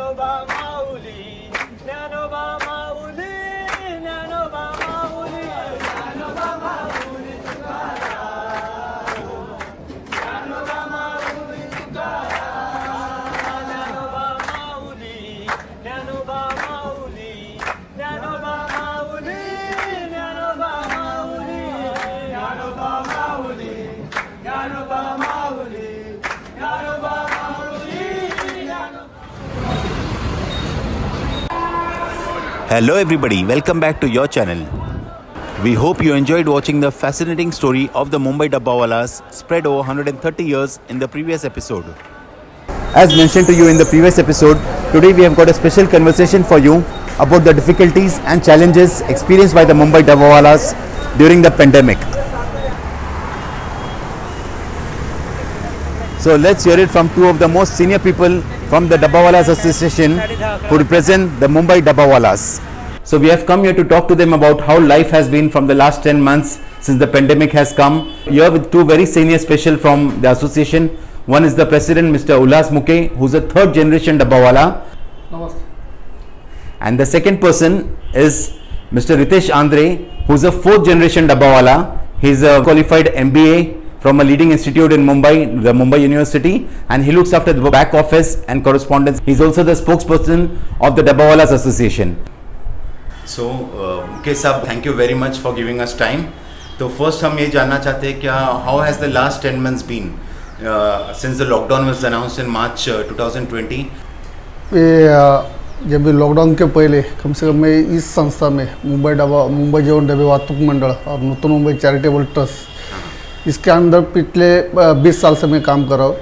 Dnyanoba Mauli, Dnyanoba Mauli, Dnyanoba Mauli, Dnyanoba Mauli Tukaram, Dnyanoba Mauli Tukaram, Dnyanoba Mauli, Dnyanoba Mauli, Dnyanoba Mauli, Dnyanoba Mauli, Dnyanoba Mauli, Dnyanoba Mauli, Dnyanoba Mauli, Dnyanoba. Hello everybody, welcome back to your channel. We hope you enjoyed watching the fascinating story of the Mumbai Dabbawalas spread over 130 years in the previous episode. As mentioned to you in the previous episode, today we have got a special conversation for you about the difficulties and challenges experienced by the Mumbai Dabbawalas during the pandemic. So let's hear it from two of the most senior people from the Dabbawalas Association who represent the Mumbai Dabbawalas. So we have come here to talk to them about how life has been from the last 10 months since the pandemic has come. Here with two very senior special from the association. One is the president, Mr. Ullas Muke, who's a third generation Dabbawala. Namaste. And the second person is Mr. Ritesh Andre, who's a fourth generation Dabbawala. He's a qualified MBA from a leading institute in Mumbai, the Mumbai University, and he looks after the back office and correspondence. He's also the spokesperson of the Dabbawalas Association. So, Mukesh Saab, thank you very much for giving us time. तो first हम ये जानना चाहते हैं क्या how has the last 10 months been since the lockdown was announced in March 2020. जब भी lockdown के पहले कम से कम मैं इस संस्था में मुंबई जीवन डब्बे वाहतूक मंडल और नूतन मुंबई चैरिटेबल ट्रस्ट इसके अंदर पिछले 20 साल से मैं काम कर रहा हूँ.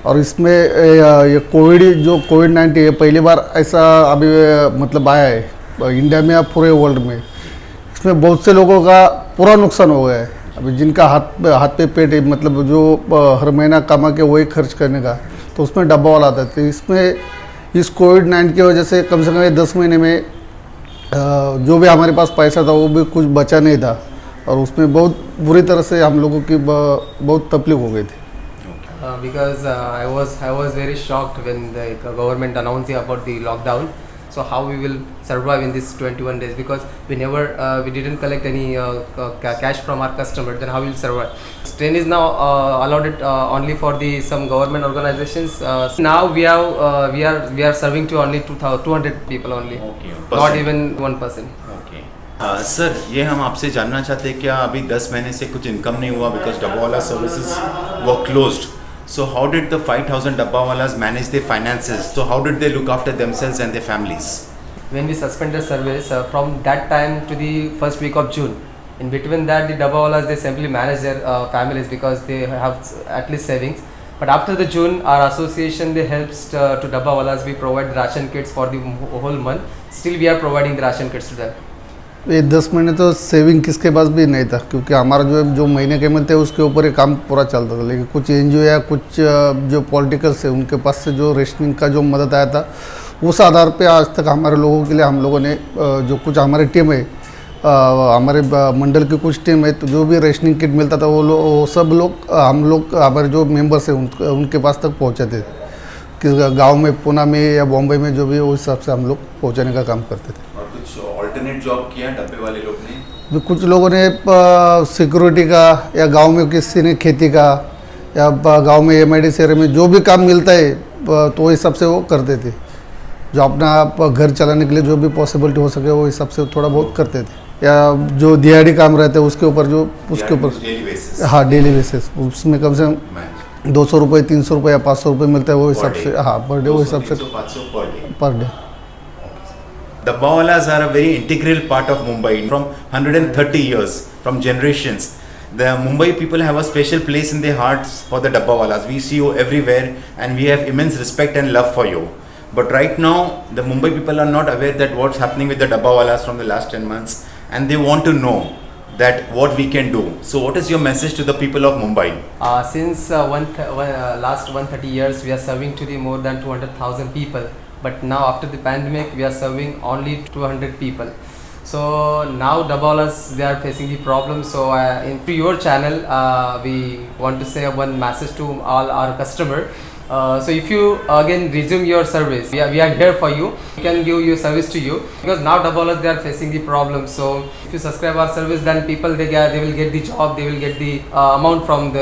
और इसमें ये कोविड-19 पहली बार ऐसा अभी मतलब आया है इंडिया में या पूरे वर्ल्ड में. इसमें बहुत से लोगों का पूरा नुकसान हो गया है. अभी जिनका हाथ पे पेट मतलब जो हर महीना कमा के वही खर्च करने का, तो उसमें डब्बा वाला आता है. तो इसमें इस कोविड-19 की वजह से कम 10 महीने में जो भी हमारे पास पैसा था वो भी कुछ बचा नहीं था. और उसमें बहुत बुरी तरह से हम लोगों की बहुत तकलीफ हो गई थी. Because I was very shocked when the government announced about the lockdown. So how we will survive in this 21 days, because we didn't collect any cash from our customer, then how we will survive? Train is now allowed it only for some government organizations. Now we are serving to only 200 people only. Okay, not even one person. Okay. Sir ये हम आपसे जानना चाहते हैं क्या अभी 10 महीने से कुछ इनकम नहीं हुआ because dabbawala services were closed. So how did the 5,000 Dabbawalas manage their finances? So how did they look after themselves and their families? When we suspended service from that time to the first week of June, in between that the Dabbawalas they simply manage their families because they have at least savings. But after the June, our association they helps to Dabbawalas. We provide ration kits for the whole month. Still we are providing the ration kits to them. ये 10 महीने तो saving किसके पास भी नहीं था, क्योंकि हमारा जो महीने के महीने थे उसके ऊपर ही काम पूरा चलता था. लेकिन कुछ एनजीओ या कुछ जो पॉलिटिकल्स है उनके पास से जो रेशनिंग का जो मदद आया था उस आधार पे आज तक हमारे लोगों के लिए हम लोगों ने जो कुछ हमारी टीम है हमारे मंडल की कुछ टीम है तो जो भी रेशनिंग किट मिलता था वो सब लोग हम लोग हमारे जो मेंबर्स हैं उनके पास तक पहुँचाते थे. कि गाँव में पुणे में या बॉम्बे में जो भी उस हिसाब से हम लोग पहुँचाने का काम करते थे. और कुछ ऑल्टरनेट जॉब किया डब्बे वाले लोग ने? कुछ लोगों ने सिक्योरिटी का या गांव में किसी ने खेती का या गांव में एमआईडी शहर में जो भी काम मिलता है तो हिसाब से वो करते थे. जो अपना घर चलाने के लिए जो भी पॉसिबिलिटी हो सके वो हिसाब से थोड़ा बहुत करते थे. या जो दिहाड़ी काम रहते हैं उसके ऊपर हाँ डेली बेसिस उसमें कम से कम 200 रुपये 300 रुपये या 500 रुपये मिलता है वो हिसाब से. हाँ पर डे वो हिसाब से per day. Dabbawalas are a very integral part of Mumbai from 130 years, from generations. The Mumbai people have a special place in their hearts for the Dabbawalas. We see you everywhere and we have immense respect and love for you. But right now, the Mumbai people are not aware that what's happening with the Dabbawalas from the last 10 months and they want to know that what we can do. So what is your message to the people of Mumbai? Since last 130 years, we are serving to the more than 200,000 people. But now after the pandemic, we are serving only 200 people. So now Dabbawalas they are facing the problem. So into your channel, we want to say one message to all our customer So if you again resume your service, we are here for you. We can give your service to you because now double they are facing the problem. So if you subscribe our service, then people they will get the job, they will get the amount from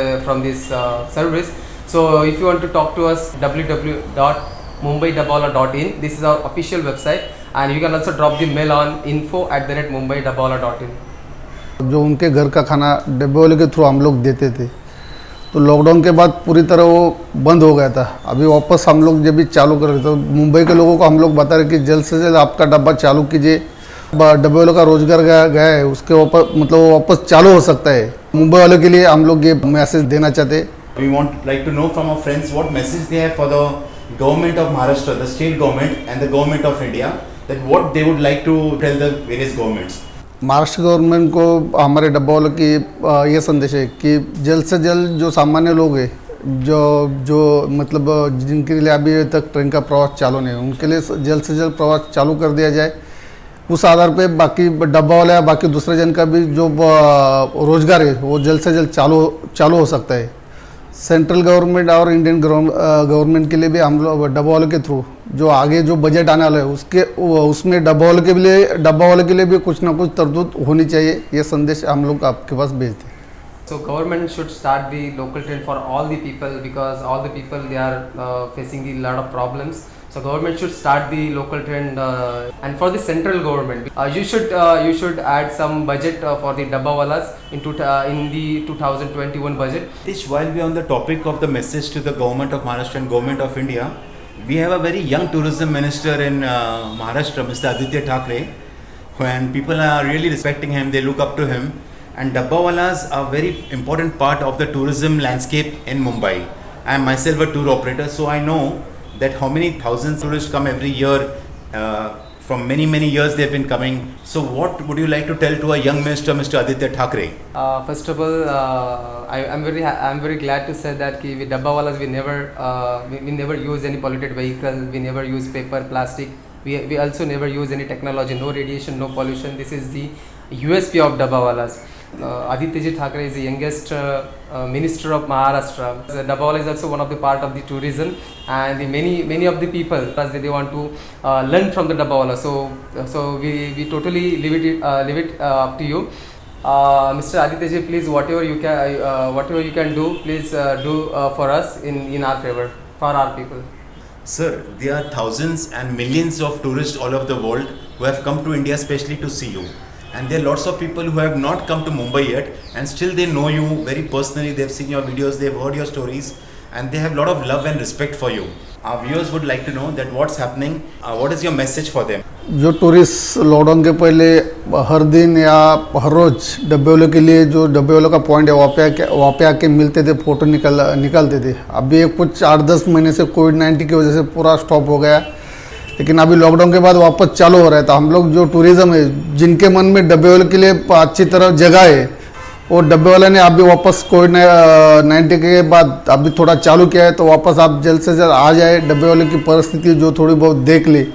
this service. So if you want to talk to us, www.mumbaidabbawala.in. This is our official website, and you can also drop the mail on info@mumbaidabbawala.in. जो उनके घर का खाना डब्बे वाले के through हम लोग देते थे, तो लॉकडाउन के बाद पूरी तरह वो बंद हो गया था। अभी वापस हम लोग जब भी चालू कर रहे थे, तो मुंबई के लोगों को हम लोग बता रहे कि जल्द से जल्द आपका डब्बा चालू कीजिए। डब्बे वालों का रोजगार गया है, उसके ऊपर मतलब वो वापस चालू हो सकता है। मुंबई वालों के लिए हम लोग ये मैसेज देना चाहते हैं। We want like to know from our friends what message they have for the government of Maharashtra, the state government and the government of India, that what they would like to tell the various governments. Maharashtra government को हमारे डब्बा वालों की ये संदेश है कि जल्द से जल्द जो सामान्य लोग हैं, जो मतलब जिनके लिए अभी तक ट्रेन का प्रवास चालू नहीं है, उनके लिए जल्द से जल्द प्रवास चालू कर दिया जाए। उस आधार पे बाकी डब्बा वाला या बाकी दूसरे जन का भी जो रोजगार है वो जल्द से जल्द चालू हो सकता है। सेंट्रल गवर्नमेंट और इंडियन गवर्नमेंट के लिए भी हम लोग डब्बा वालों के थ्रू जो आगे जो बजट आने वाला है उसमें डब्बा वालों के लिए भी कुछ ना कुछ तरतूद होनी चाहिए। ये संदेश हम लोग आपके पास भेजते हैं। So government should start the local train for all the people because all the people they are facing a lot of problems. So government should start the local train and for the central government you should add some budget for the dabbawalas in the 2021 budget. This while we are on the topic of the message to the government of Maharashtra and government of India, we have a very young tourism minister in Maharashtra, Mr. Aditya Thackeray, and people are really respecting him. They look up to him. And dabbawalas are very important part of the tourism landscape in Mumbai. I am myself a tour operator, so I know that how many thousands tourists come every year. From many years they have been coming. So what would you like to tell to a young minister, Mr. Aditya Thackeray? First of all, I'm very glad to say that we dabbawalas we never use any polluted vehicle. We never use paper, plastic. We also never use any technology. No radiation, no pollution. This is the USP of dabbawalas. Aditya Thackeray is the youngest minister of Maharashtra. Dabbawala is also one of the part of the tourism, and many of the people they want to learn from the dabbawala. So we totally leave it up to you. Mr. Aditya, please whatever you can do, please do for us in our favor, for our people. Sir, there are thousands and millions of tourists all over the world who have come to India especially to see you. And there are lots of people who have not come to Mumbai yet and still they know you very personally. They have seen your videos, they have heard your stories, and they have a lot of love and respect for you. Our viewers would like to know that what's happening, what is your message for them? जो tourist lockdown के पहले हर दिन या हर रोज डब्बे वालों के लिए जो डब्बे वालों का पॉइंट है वहाँ पे आके मिलते थे, फोटो निकालते थे। अभी कुछ 8-10 महीने से कोविड-19 की वजह से पूरा स्टॉप हो गया, लेकिन अभी लॉकडाउन के बाद वापस चालू हो रहा है। तो हम लोग जो टूरिज्म है, जिनके मन में डब्बे वाले के लिए अच्छी तरह जगह है, वो डब्बे वाले ने अभी वापस कोविड-19 के बाद अभी थोड़ा चालू किया है, तो वापस आप जल्द से जल्द आ जाए। डब्बे वाले की परिस्थिति जो थोड़ी बहुत देख ले,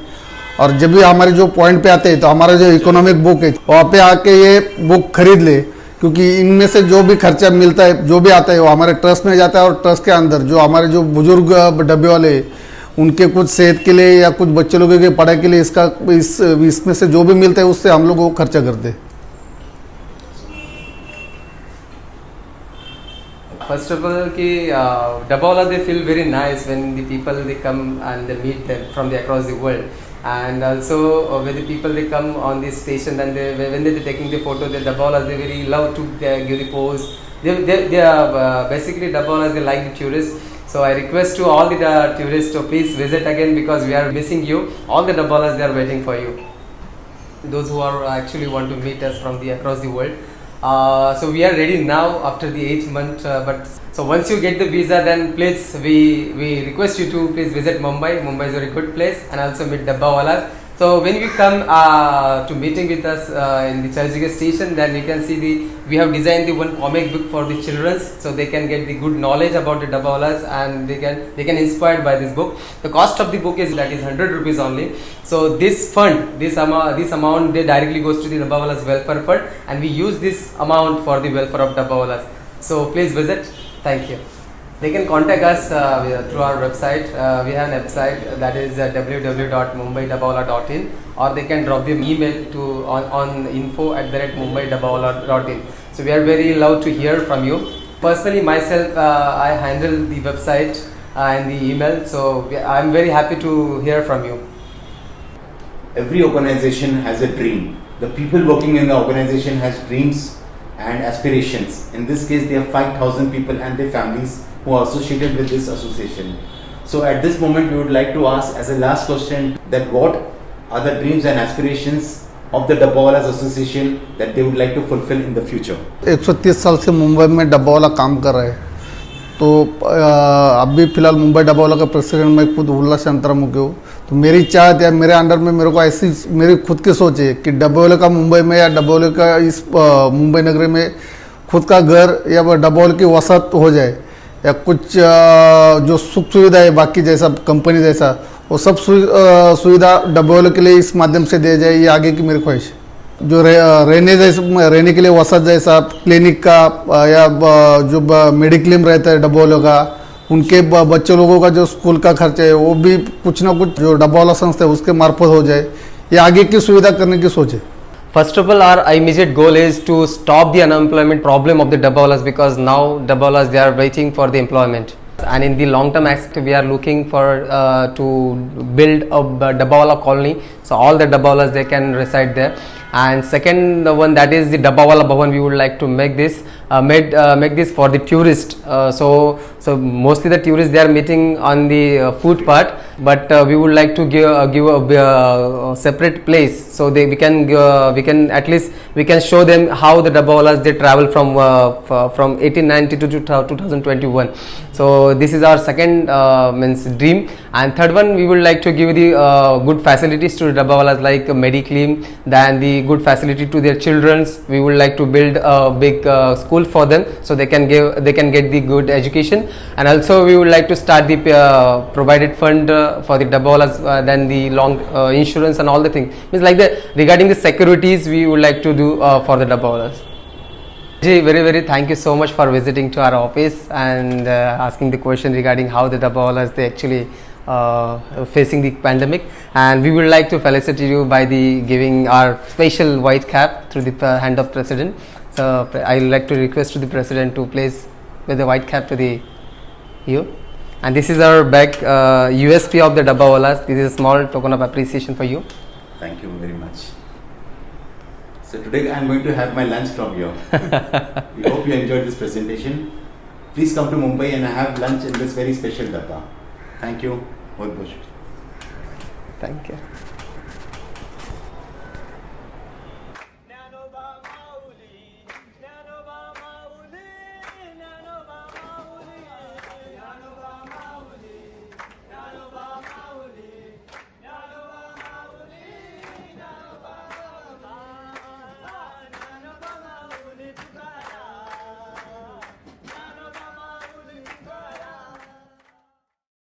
और जब भी हमारे जो पॉइंट पे आते हैं तो हमारा जो इकोनॉमिक बुक है वहाँ पे आके ये बुक खरीद ले, क्योंकि इनमें से जो भी खर्चा मिलता है, जो भी आता है वो हमारे ट्रस्ट में जाता है, और ट्रस्ट के अंदर जो हमारे जो बुजुर्ग डब्बे वाले उनके कुछ सेहत के लिए या कुछ बच्चे लोगों के पढ़ाई के लिए इसमें से जो भी मिलता है उससे हम लोग वो खर्चा करते हैं। First of all, Dabbawala they feel very nice when the people they come and they meet them from across the world, and also when the people they come on this station and when they taking the photo, the Dabbawalas they very love to give the pose. They are basically Dabbawalas they like the tourists. So I request to all the tourists to please visit again because we are missing you. All the Dabbawalas they are waiting for you. Those who are actually want to meet us from across the world. So we are ready now after the 8th month. But so once you get the visa, then please we request you to please visit Mumbai. Mumbai is a very good place, and also meet Dabbawalas. So when we come to meeting with us in the Churchgate station, then you can see we have designed the one comic book for the children, so they can get the good knowledge about the Dabbawalas and they can inspired by this book. The cost of the book is 100 rupees only. So this fund, this amount they directly goes to the Dabbawalas welfare fund, and we use this amount for the welfare of Dabbawalas. So please visit. Thank you. They can contact us through our website. We have a website that is www.mumbaidabawala.in, or they can drop them email to on info@mumbaidabawala.in. So we are very loved to hear from you. Personally, myself, I handle the website and the email. So I am very happy to hear from you. Every organization has a dream. The people working in the organization has dreams and aspirations. In this case, there are 5,000 people and their families who are associated with this association. So at this moment, we would like to ask as a last question that what are the dreams and aspirations of the Dabbawalas Association that they would like to fulfill in the future? 130 साल से मुंबई में डब्बावाला काम कर रहे हैं, तो अभी फ़िलहाल मुंबई डब्बावाला का प्रेसिडेंट मैं खुद उल्लास चंद्रामुखी हूँ। तो मेरी चाहत है, मेरे अंडर में मेरे को ऐसी मेरी खुद की सोच है कि डब्बावाला का मुंबई में या डब्बावाला का इस मुंबई नगरी में खुद का घर या डब्बावाला की वसाहत हो जाए, या कुछ जो सुख सुविधा है बाकी जैसा कंपनी जैसा वो सब सुविधा डब्बावाला के लिए इस माध्यम से दिया जाए, ये आगे की मेरी ख्वाहिश है। जो रहने के लिए वसाहत जैसा क्लिनिक का या जो मेडिक्लेम रहता है डब्बावाला का, उनके बच्चे लोगों का जो स्कूल का खर्चा है वो भी कुछ ना कुछ जो डब्बावाला संस्था है उसके मार्फत हो जाए, ये आगे की सुविधा करने की सोच है। First of all, our immediate goal is to stop the unemployment problem of the Dabbawalas, because now Dabbawalas, they are waiting for the employment. And in the long term aspect, we are looking for to build a Dabbawala colony, so all the Dabbawalas, they can reside there. And second one, that is the Dabbawala Bhavan. We would like to make this make this for the tourist. So mostly the tourists, they are meeting on the food part, but we would like to give a separate place, so we can at least we can show them how the Dabbawalas, they travel from 1890 to 2021. So this is our second means dream. And third one, we would like to give the good facilities to the Dabbawalas, like Mediclaim, then the good facility to their childrens. We would like to build a big school for them, so they can get the good education. And also we would like to start the provided fund for the Dabbawalas, then the long insurance and all the things. Means like regarding the securities, we would like to do for the Dabbawalas. Very thank you so much for visiting to our office and asking the question regarding how the Dabbawalas, they actually facing the pandemic. And we would like to felicitate you by the giving our special white cap through the hand of President. So I would like to request to the President to place with the white cap to you. And this is our back USP of the Dabbawalas. This is a small token of appreciation for you. Thank you very much. So today I am going to have my lunch from you. We hope you enjoyed this presentation. Please come to Mumbai and have lunch in this very special dabba. Thank you. Thank you.